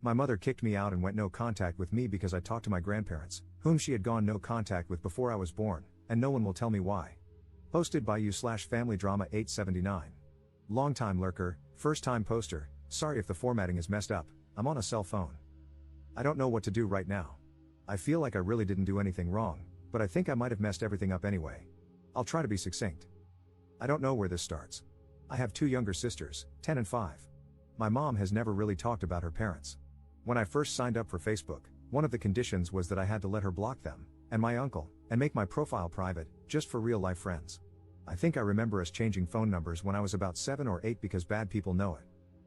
My mother kicked me out and went no contact with me because I talked to my grandparents, whom she had gone no contact with before I was born, and no one will tell me why. Posted by you/FamilyDrama879. Longtime lurker, first time poster, sorry if the formatting is messed up, I'm on a cell phone. I don't know what to do right now. I feel like I really didn't do anything wrong, but I think I might have messed everything up anyway. I'll try to be succinct. I don't know where this starts. I have two younger sisters, 10 and 5. My mom has never really talked about her parents. When I first signed up for Facebook, one of the conditions was that I had to let her block them, and my uncle, and make my profile private, just for real-life friends. I think I remember us changing phone numbers when I was about 7 or 8 because bad people know it.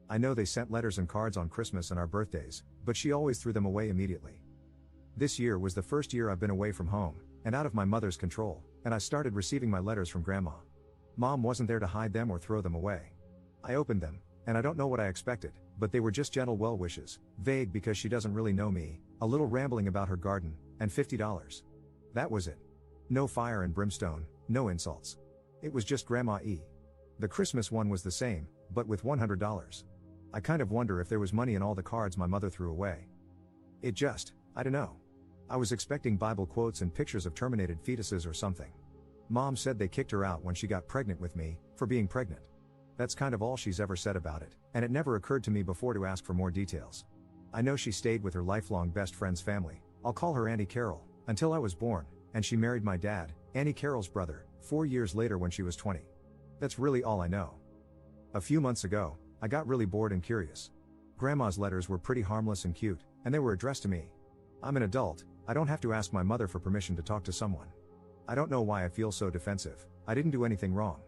I know they sent letters and cards on Christmas and our birthdays, but she always threw them away immediately. This year was the first year I've been away from home, and out of my mother's control, and I started receiving my letters from Grandma. Mom wasn't there to hide them or throw them away. I opened them, and I don't know what I expected, but they were just gentle well wishes, vague because she doesn't really know me, a little rambling about her garden, and $50. That was it. No fire and brimstone, no insults. It was just Grandma E. The Christmas one was the same, but with $100. I kind of wonder if there was money in all the cards my mother threw away. I don't know. I was expecting Bible quotes and pictures of terminated fetuses or something. Mom said they kicked her out when she got pregnant with me, for being pregnant. That's kind of all she's ever said about it, and it never occurred to me before to ask for more details. I know she stayed with her lifelong best friend's family, I'll call her Auntie Carol, until I was born, and she married my dad, Auntie Carol's brother, 4 years later when she was 20. That's really all I know. A few months ago, I got really bored and curious. Grandma's letters were pretty harmless and cute, and they were addressed to me. I'm an adult, I don't have to ask my mother for permission to talk to someone. I don't know why I feel so defensive, I didn't do anything wrong.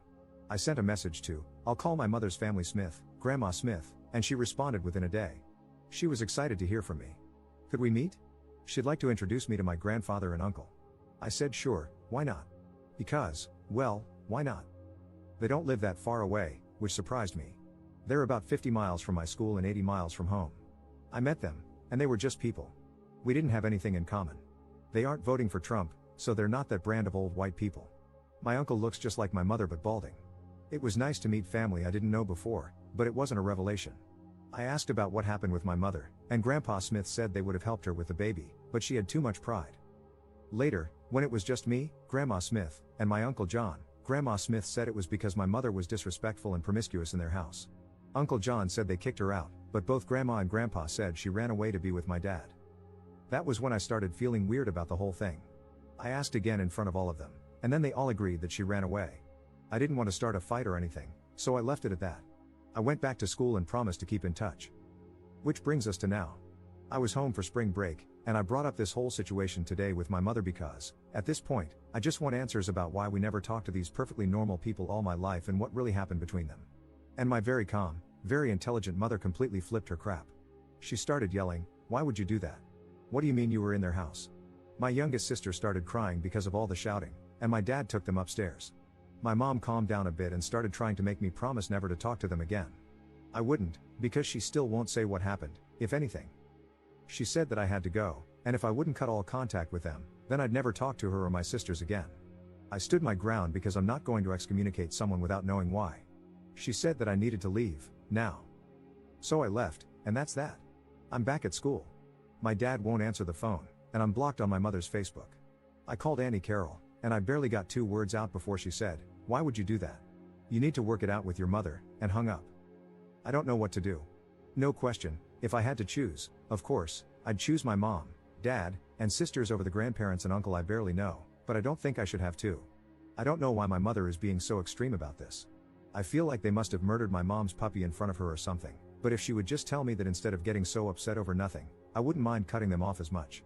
I sent a message to, I'll call my mother's family Smith, Grandma Smith, and she responded within a day. She was excited to hear from me. Could we meet? She'd like to introduce me to my grandfather and uncle. I said sure, why not? Because, well, why not? They don't live that far away, which surprised me. They're about 50 miles from my school and 80 miles from home. I met them, and they were just people. We didn't have anything in common. They aren't voting for Trump, so they're not that brand of old white people. My uncle looks just like my mother but balding. It was nice to meet family I didn't know before, but it wasn't a revelation. I asked about what happened with my mother, and Grandpa Smith said they would have helped her with the baby, but she had too much pride. Later, when it was just me, Grandma Smith, and my Uncle John, Grandma Smith said it was because my mother was disrespectful and promiscuous in their house. Uncle John said they kicked her out, but both Grandma and Grandpa said she ran away to be with my dad. That was when I started feeling weird about the whole thing. I asked again in front of all of them, and then they all agreed that she ran away. I didn't want to start a fight or anything, so I left it at that. I went back to school and promised to keep in touch. Which brings us to now. I was home for spring break, and I brought up this whole situation today with my mother because, at this point, I just want answers about why we never talked to these perfectly normal people all my life and what really happened between them. And my very calm, very intelligent mother completely flipped her crap. She started yelling, "Why would you do that? What do you mean you were in their house?" My youngest sister started crying because of all the shouting, and my dad took them upstairs. My mom calmed down a bit and started trying to make me promise never to talk to them again. I wouldn't, because she still won't say what happened, if anything. She said that I had to go, and if I wouldn't cut all contact with them, then I'd never talk to her or my sisters again. I stood my ground because I'm not going to excommunicate someone without knowing why. She said that I needed to leave, now. So I left, and that's that. I'm back at school. My dad won't answer the phone, and I'm blocked on my mother's Facebook. I called Auntie Carol, and I barely got 2 words out before she said, "Why would you do that? You need to work it out with your mother," and hung up. I don't know what to do. No question, if I had to choose, of course, I'd choose my mom, dad, and sisters over the grandparents and uncle I barely know, but I don't think I should have to. I don't know why my mother is being so extreme about this. I feel like they must have murdered my mom's puppy in front of her or something, but if she would just tell me that instead of getting so upset over nothing, I wouldn't mind cutting them off as much.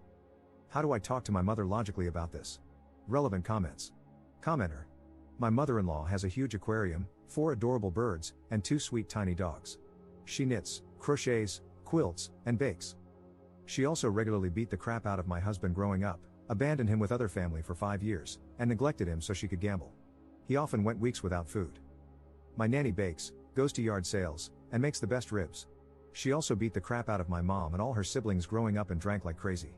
How do I talk to my mother logically about this? Relevant comments. Commenter. My mother-in-law has a huge aquarium, 4 adorable birds, and 2 sweet tiny dogs. She knits, crochets, quilts, and bakes. She also regularly beat the crap out of my husband growing up, abandoned him with other family for 5 years, and neglected him so she could gamble. He often went weeks without food. My nanny bakes, goes to yard sales, and makes the best ribs. She also beat the crap out of my mom and all her siblings growing up and drank like crazy.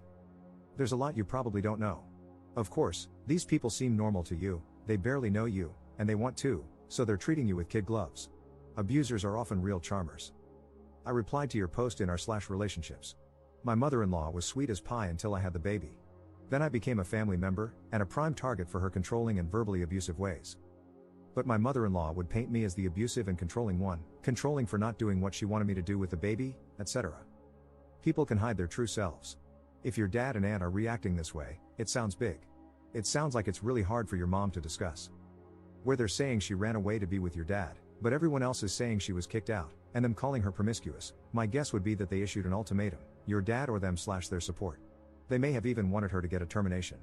There's a lot you probably don't know. Of course, these people seem normal to you, they barely know you, and they want to, so they're treating you with kid gloves. Abusers are often real charmers. I replied to your post in r/relationships. My mother-in-law was sweet as pie until I had the baby. Then I became a family member, and a prime target for her controlling and verbally abusive ways. But my mother-in-law would paint me as the abusive and controlling one, controlling for not doing what she wanted me to do with the baby, etc. People can hide their true selves. If your dad and aunt are reacting this way, it sounds big. It sounds like it's really hard for your mom to discuss. Where they're saying she ran away to be with your dad, but everyone else is saying she was kicked out, and them calling her promiscuous, my guess would be that they issued an ultimatum, your dad or them/their support. They may have even wanted her to get a termination.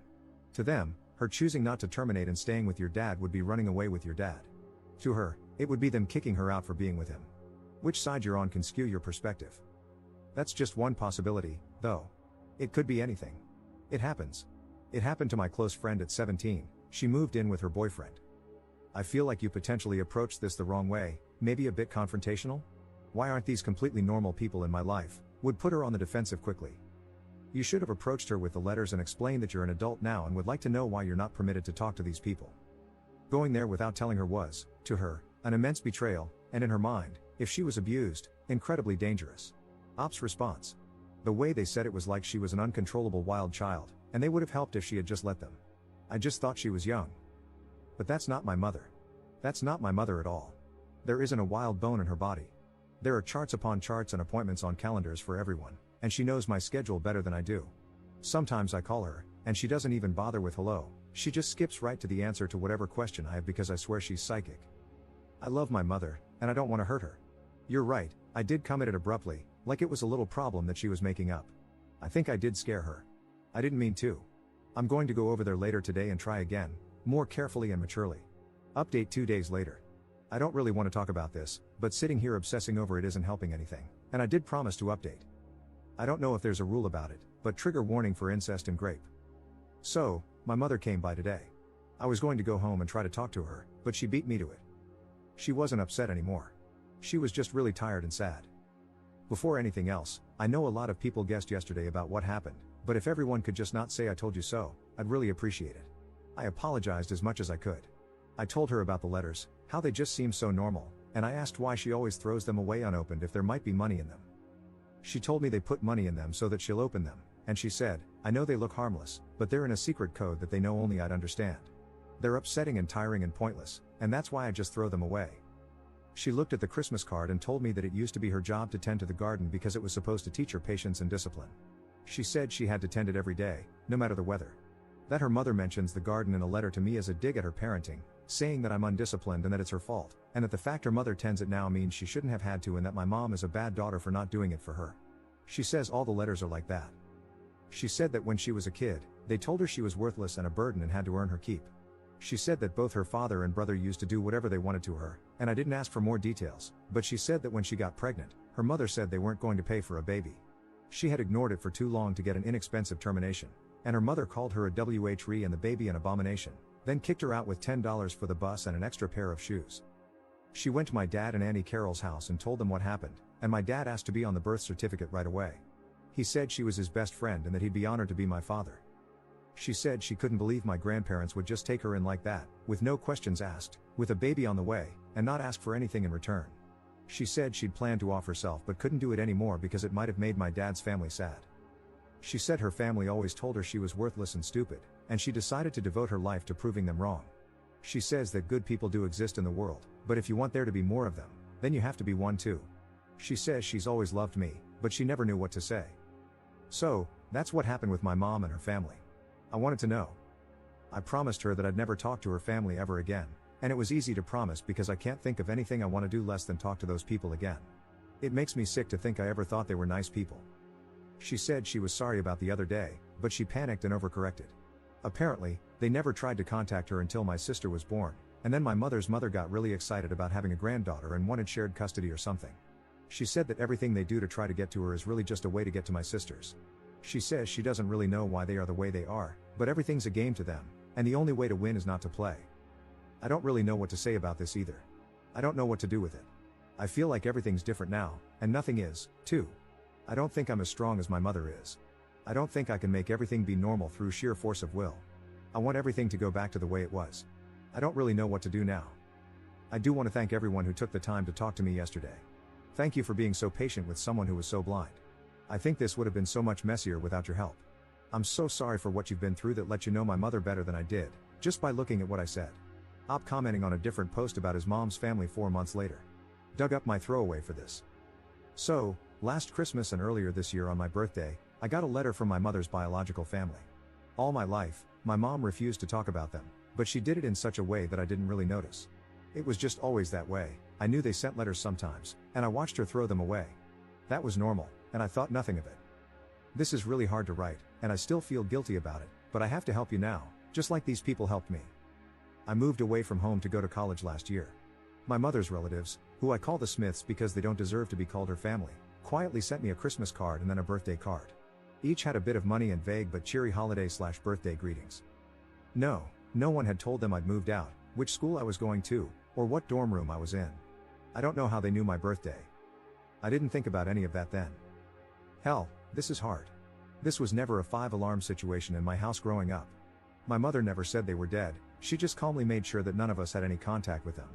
To them, her choosing not to terminate and staying with your dad would be running away with your dad. To her, it would be them kicking her out for being with him. Which side you're on can skew your perspective. That's just one possibility, though. It could be anything. It happens. It happened to my close friend at 17, she moved in with her boyfriend. I feel like you potentially approached this the wrong way, maybe a bit confrontational? Why aren't these completely normal people in my life? Would put her on the defensive quickly. You should have approached her with the letters and explained that you're an adult now and would like to know why you're not permitted to talk to these people. Going there without telling her was, to her, an immense betrayal, and in her mind, if she was abused, incredibly dangerous. Ops response. The way they said it was like she was an uncontrollable wild child, and they would have helped if she had just let them. I just thought she was young. But that's not my mother. That's not my mother at all. There isn't a wild bone in her body. There are charts upon charts and appointments on calendars for everyone, and she knows my schedule better than I do. Sometimes I call her, and she doesn't even bother with hello, she just skips right to the answer to whatever question I have because I swear she's psychic. I love my mother, and I don't want to hurt her. You're right, I did come at it abruptly, like it was a little problem that she was making up. I think I did scare her. I didn't mean to. I'm going to go over there later today and try again, more carefully and maturely. Update 2 days later. I don't really want to talk about this, but sitting here obsessing over it isn't helping anything, and I did promise to update. I don't know if there's a rule about it, but trigger warning for incest and grape. So, my mother came by today. I was going to go home and try to talk to her, but she beat me to it. She wasn't upset anymore. She was just really tired and sad. Before anything else, I know a lot of people guessed yesterday about what happened, but if everyone could just not say I told you so, I'd really appreciate it. I apologized as much as I could. I told her about the letters, how they just seem so normal, and I asked why she always throws them away unopened if there might be money in them. She told me they put money in them so that she'll open them, and she said, I know they look harmless, but they're in a secret code that they know only I'd understand. They're upsetting and tiring and pointless, and that's why I just throw them away. She looked at the Christmas card and told me that it used to be her job to tend to the garden because it was supposed to teach her patience and discipline. She said she had to tend it every day, no matter the weather. That her mother mentions the garden in a letter to me as a dig at her parenting, saying that I'm undisciplined and that it's her fault, and that the fact her mother tends it now means she shouldn't have had to and that my mom is a bad daughter for not doing it for her. She says all the letters are like that. She said that when she was a kid, they told her she was worthless and a burden and had to earn her keep. She said that both her father and brother used to do whatever they wanted to her, and I didn't ask for more details, but she said that when she got pregnant, her mother said they weren't going to pay for a baby. She had ignored it for too long to get an inexpensive termination, and her mother called her a WHRE and the baby an abomination, then kicked her out with $10 for the bus and an extra pair of shoes. She went to my dad and Auntie Carol's house and told them what happened, and my dad asked to be on the birth certificate right away. He said she was his best friend and that he'd be honored to be my father. She said she couldn't believe my grandparents would just take her in like that, with no questions asked, with a baby on the way, and not ask for anything in return. She said she'd planned to off herself but couldn't do it anymore because it might have made my dad's family sad. She said her family always told her she was worthless and stupid, and she decided to devote her life to proving them wrong. She says that good people do exist in the world, but if you want there to be more of them, then you have to be one too. She says she's always loved me, but she never knew what to say. So, that's what happened with my mom and her family. I wanted to know. I promised her that I'd never talk to her family ever again, and it was easy to promise because I can't think of anything I want to do less than talk to those people again. It makes me sick to think I ever thought they were nice people. She said she was sorry about the other day, but she panicked and overcorrected. Apparently, they never tried to contact her until my sister was born, and then my mother's mother got really excited about having a granddaughter and wanted shared custody or something. She said that everything they do to try to get to her is really just a way to get to my sisters. She says she doesn't really know why they are the way they are, but everything's a game to them, and the only way to win is not to play. I don't really know what to say about this either. I don't know what to do with it. I feel like everything's different now, and nothing is, too. I don't think I'm as strong as my mother is. I don't think I can make everything be normal through sheer force of will. I want everything to go back to the way it was. I don't really know what to do now. I do want to thank everyone who took the time to talk to me yesterday. Thank you for being so patient with someone who was so blind. I think this would have been so much messier without your help. I'm so sorry for what you've been through that let you know my mother better than I did, just by looking at what I said. Op commenting on a different post about his mom's family 4 months later. Dug up my throwaway for this. So, last Christmas and earlier this year on my birthday, I got a letter from my mother's biological family. All my life, my mom refused to talk about them, but she did it in such a way that I didn't really notice. It was just always that way. I knew they sent letters sometimes, and I watched her throw them away. That was normal, and I thought nothing of it. This is really hard to write, and I still feel guilty about it, but I have to help you now, just like these people helped me. I moved away from home to go to college last year. My mother's relatives, who I call the Smiths because they don't deserve to be called her family, quietly sent me a Christmas card and then a birthday card. Each had a bit of money and vague but cheery holiday/birthday greetings. No one had told them I'd moved out, which school I was going to, or what dorm room I was in. I don't know how they knew my birthday. I didn't think about any of that then. Hell, this is hard. This was never a 5-alarm situation in my house growing up. My mother never said they were dead, she just calmly made sure that none of us had any contact with them.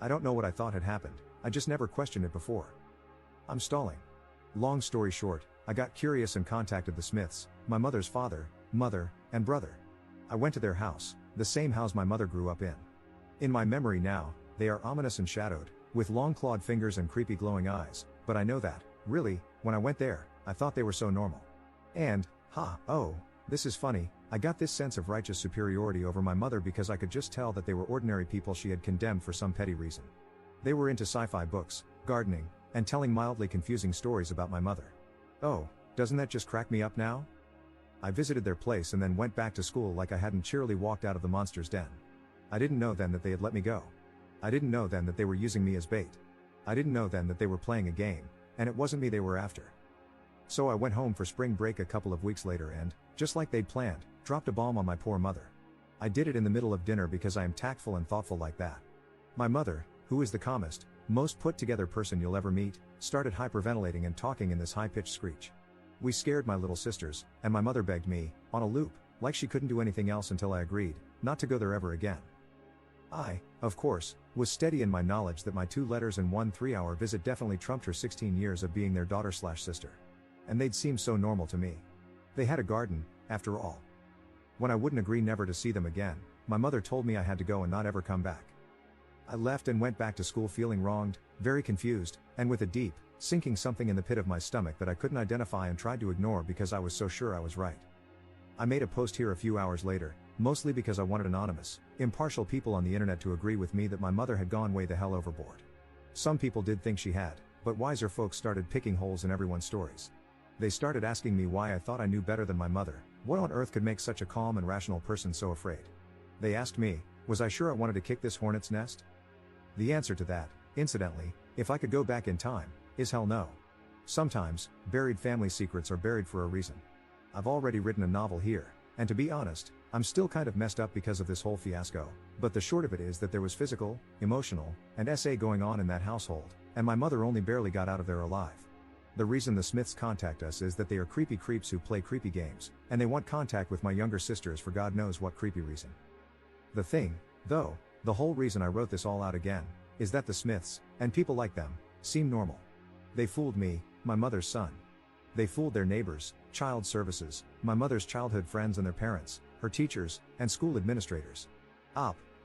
I don't know what I thought had happened, I just never questioned it before. I'm stalling. Long story short, I got curious and contacted the Smiths, my mother's father, mother, and brother. I went to their house, the same house my mother grew up in. In my memory now, they are ominous and shadowed, with long clawed fingers and creepy glowing eyes, but I know that, really, when I went there, I thought they were so normal. And, this is funny, I got this sense of righteous superiority over my mother because I could just tell that they were ordinary people she had condemned for some petty reason. They were into sci-fi books, gardening, and telling mildly confusing stories about my mother. Oh, doesn't that just crack me up now? I visited their place and then went back to school like I hadn't cheerily walked out of the monster's den. I didn't know then that they had let me go. I didn't know then that they were using me as bait. I didn't know then that they were playing a game, and it wasn't me they were after. So I went home for spring break a couple of weeks later and, just like they'd planned, dropped a bomb on my poor mother. I did it in the middle of dinner because I am tactful and thoughtful like that. My mother, who is the calmest, most put together person you'll ever meet, started hyperventilating and talking in this high-pitched screech. We scared my little sisters, and my mother begged me, on a loop, like she couldn't do anything else until I agreed, not to go there ever again. I, of course, was steady in my knowledge that my 2 letters and 1 3-hour visit definitely trumped her 16 years of being their daughter/sister. And they'd seem so normal to me. They had a garden, after all. When I wouldn't agree never to see them again, my mother told me I had to go and not ever come back. I left and went back to school feeling wronged, very confused, and with a deep, sinking something in the pit of my stomach that I couldn't identify and tried to ignore because I was so sure I was right. I made a post here a few hours later, mostly because I wanted anonymous, impartial people on the internet to agree with me that my mother had gone way the hell overboard. Some people did think she had, but wiser folks started picking holes in everyone's stories. They started asking me why I thought I knew better than my mother, what on earth could make such a calm and rational person so afraid. They asked me, was I sure I wanted to kick this hornet's nest? The answer to that, incidentally, if I could go back in time, is hell no. Sometimes, buried family secrets are buried for a reason. I've already written a novel here, and to be honest, I'm still kind of messed up because of this whole fiasco, but the short of it is that there was physical, emotional, and SA going on in that household, and my mother only barely got out of there alive. The reason the Smiths contact us is that they are creepy creeps who play creepy games, and they want contact with my younger sisters for God knows what creepy reason. The thing, though, the whole reason I wrote this all out again, is that the Smiths, and people like them, seem normal. They fooled me, my mother's son. They fooled their neighbors, child services, my mother's childhood friends and their parents, her teachers, and school administrators.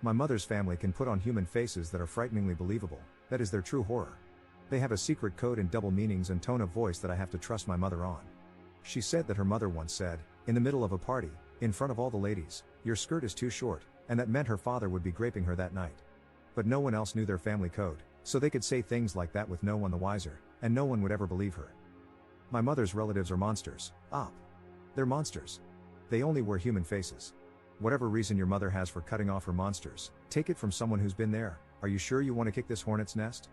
My mother's family can put on human faces that are frighteningly believable, that is their true horror. They have a secret code and double meanings and tone of voice that I have to trust my mother on. She said that her mother once said, in the middle of a party, in front of all the ladies, "Your skirt is too short," and that meant her father would be graping her that night. But no one else knew their family code, so they could say things like that with no one the wiser, and no one would ever believe her. My mother's relatives are monsters. They're monsters. They only wear human faces. Whatever reason your mother has for cutting off her monsters, take it from someone who's been there. Are you sure you want to kick this hornet's nest?